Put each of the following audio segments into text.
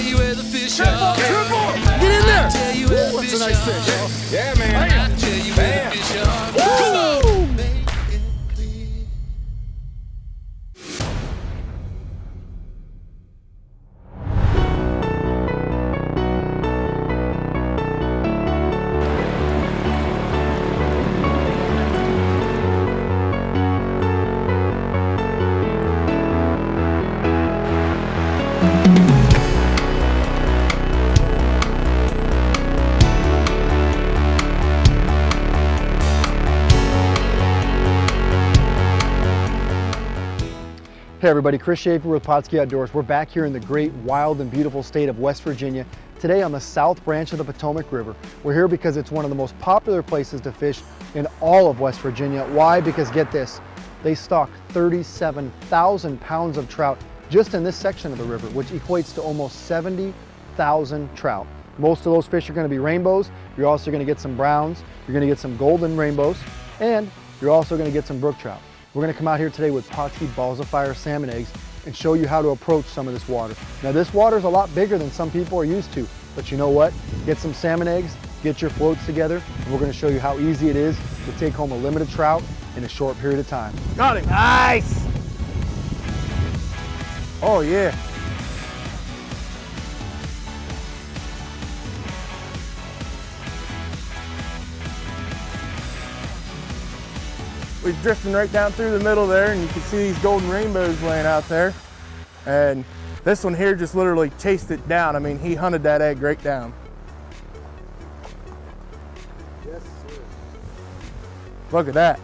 you where the fish are. Triple! Get in there! Ooh, that's a nice fish. Yeah, man. I'll tell you where the fish are. Woo! Hey everybody, Chris Schaefer with Pautzke Outdoors. We're back here in the great, wild, and beautiful state of West Virginia. Today on the south branch of the Potomac River. We're here because it's one of the most popular places to fish in all of West Virginia. Why? Because get this, they stock 37,000 pounds of trout just in this section of the river, which equates to almost 70,000 trout. Most of those fish are going to be rainbows. You're also going to get some browns. You're going to get some golden rainbows, and you're also going to get some brook trout. We're going to come out here today with Pautzke Balls of Fire salmon eggs and show you how to approach some of this water. Now this water is a lot bigger than some people are used to, but you know what? Get some salmon eggs, get your floats together, and we're going to show you how easy it is to take home a limited trout in a short period of time. Got him. Nice. Oh yeah. We're drifting right down through the middle there, and you can see these golden rainbows laying out there. And this one here just literally chased it down. I mean, he hunted that egg right down. Yes, sir. Look at that.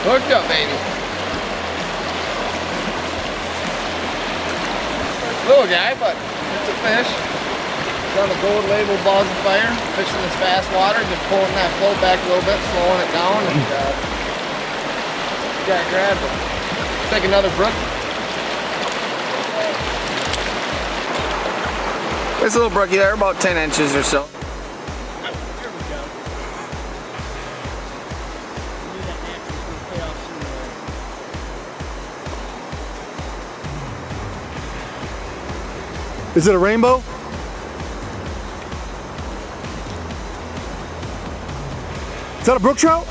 Hooked up, baby. Little guy, but it's a fish. It's on the Gold Label Balls of Fire. Fishing this fast water, just pulling that float back a little bit, slowing it down, and you got grabbed it. Take another brook. There's a little brookie there, about 10 inches or so. Is it a rainbow? Is that a brook trout?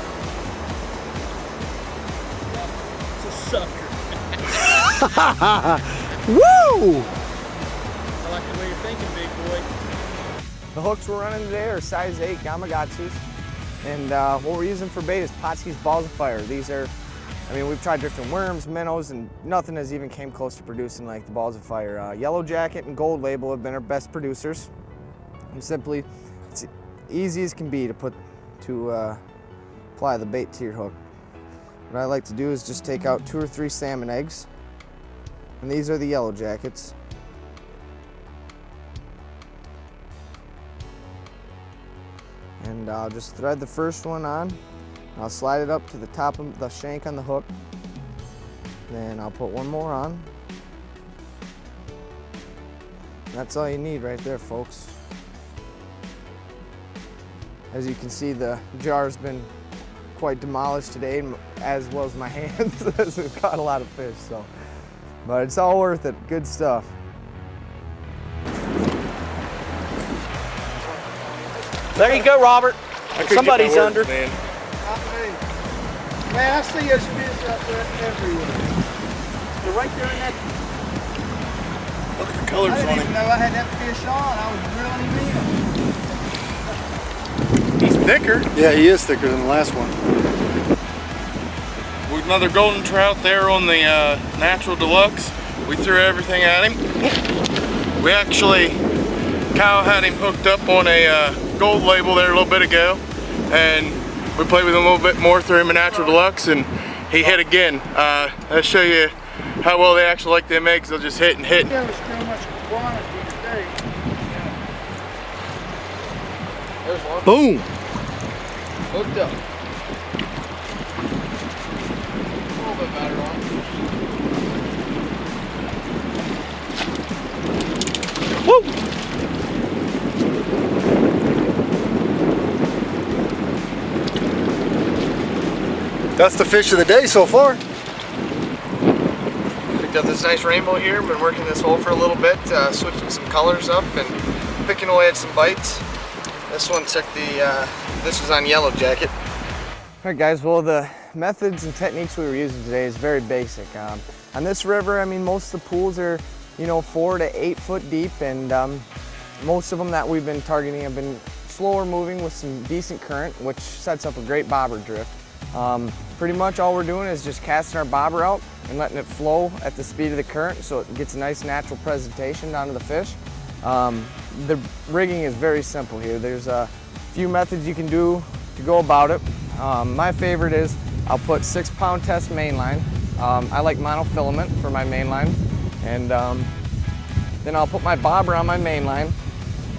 It's a sucker. Woo! I like the way you're thinking, big boy. The hooks we're running today are size 8 Gamakatsus, and what we're using for bait is Pautzke's Balls of Fire. These are, I mean, we've tried drifting worms, minnows, and nothing has even came close to producing like the Balls of Fire. Yellow Jacket and Gold Label have been our best producers. And simply, it's easy as can be to apply the bait to your hook. What I like to do is just take out 2 or 3 salmon eggs, and these are the Yellow Jackets. And I'll just thread the first one on. I'll slide it up to the top of the shank on the hook. Then I'll put one more on. That's all you need right there, folks. As you can see, the jar's been quite demolished today, as well as my hands, as we've caught a lot of fish. So, but it's all worth it. Good stuff. There you go, Robert. Somebody's under. Man, I see those fish out there everywhere. They're right there in that. Look at the colors on it. I didn't even know I had that fish on. I was drilling him in. He's thicker. Yeah, he is thicker than the last one. With another golden trout there on the natural Deluxe. We threw everything at him. We actually, Kyle had him hooked up on a Gold Label there a little bit ago, and we played with him a little bit more, threw him a natural Deluxe, and he hit again. I'll show you how well they actually like them eggs. They'll just hit and hit. There was too much quantity today. There's one. Boom! Hooked up. A little bit better on. Woo! That's the fish of the day so far. Picked up this nice rainbow here. Been working this hole for a little bit, switching some colors up and picking away at some bites. This one took the, this was on yellow jacket. All right guys, well the methods and techniques we were using today is very basic. On this river, I mean, most of the pools are, you know, 4 to 8 foot deep, and most of them that we've been targeting have been slower moving with some decent current, which sets up a great bobber drift. Pretty much all we're doing is just casting our bobber out and letting it flow at the speed of the current so it gets a nice natural presentation down to the fish. The rigging is very simple here. There's a few methods you can do to go about it. My favorite is I'll put 6-pound test mainline. I like monofilament for my mainline, and then I'll put my bobber on my mainline.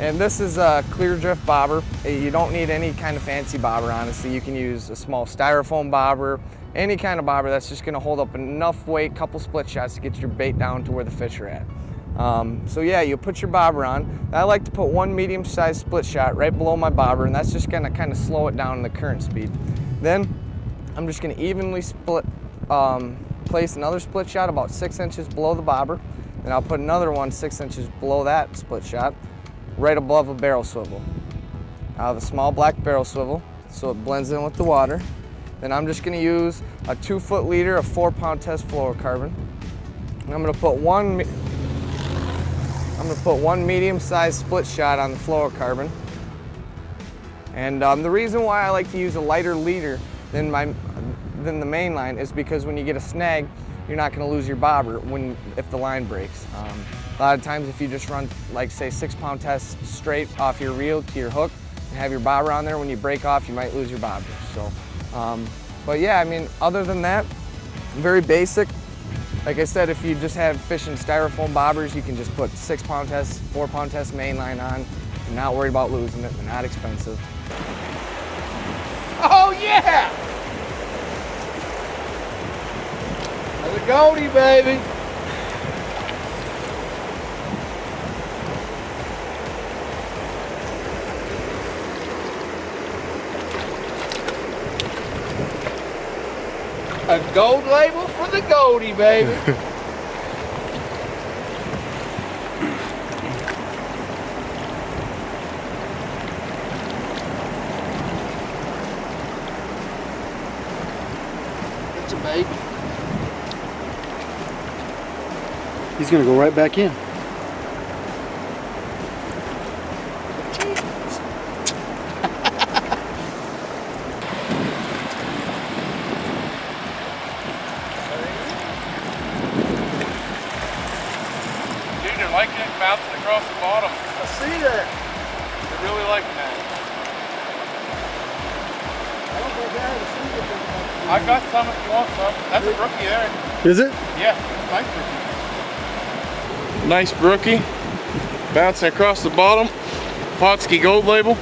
And this is a clear drift bobber. You don't need any kind of fancy bobber, honestly. You can use a small styrofoam bobber, any kind of bobber that's just gonna hold up enough weight, couple split shots to get your bait down to where the fish are at. So yeah, you put your bobber on. I like to put one medium-sized split shot right below my bobber, and that's just gonna kind of slow it down in the current speed. Then I'm just gonna evenly place another split shot about 6 inches below the bobber. Then I'll put another one 6 inches below that split shot, right above a barrel swivel. I have a small black barrel swivel, so it blends in with the water. Then I'm just gonna use a 2-foot leader of 4-pound test fluorocarbon. And I'm gonna put one medium-sized split shot on the fluorocarbon. And the reason why I like to use a lighter leader than the main line is because when you get a snag, you're not gonna lose your bobber if the line breaks. A lot of times if you just run, like say 6-pound test straight off your reel to your hook and have your bobber on there, when you break off, you might lose your bobber. So, but yeah, I mean, other than that, very basic. Like I said, if you just have fishing styrofoam bobbers, you can just put 6-pound test, 4-pound test main line on. If you're not worried about losing it, they're not expensive. Oh yeah! Another goldie, baby. A gold label for the goldie, baby. It's a bait. He's gonna go right back in. Liking it bouncing across the bottom. I see that. They're really liking that. I don't think I had a single thing. I got some if you want some. That's a brookie there. Is it? Yeah, nice brookie. Nice brookie. Bouncing across the bottom. Pautzke Gold Label.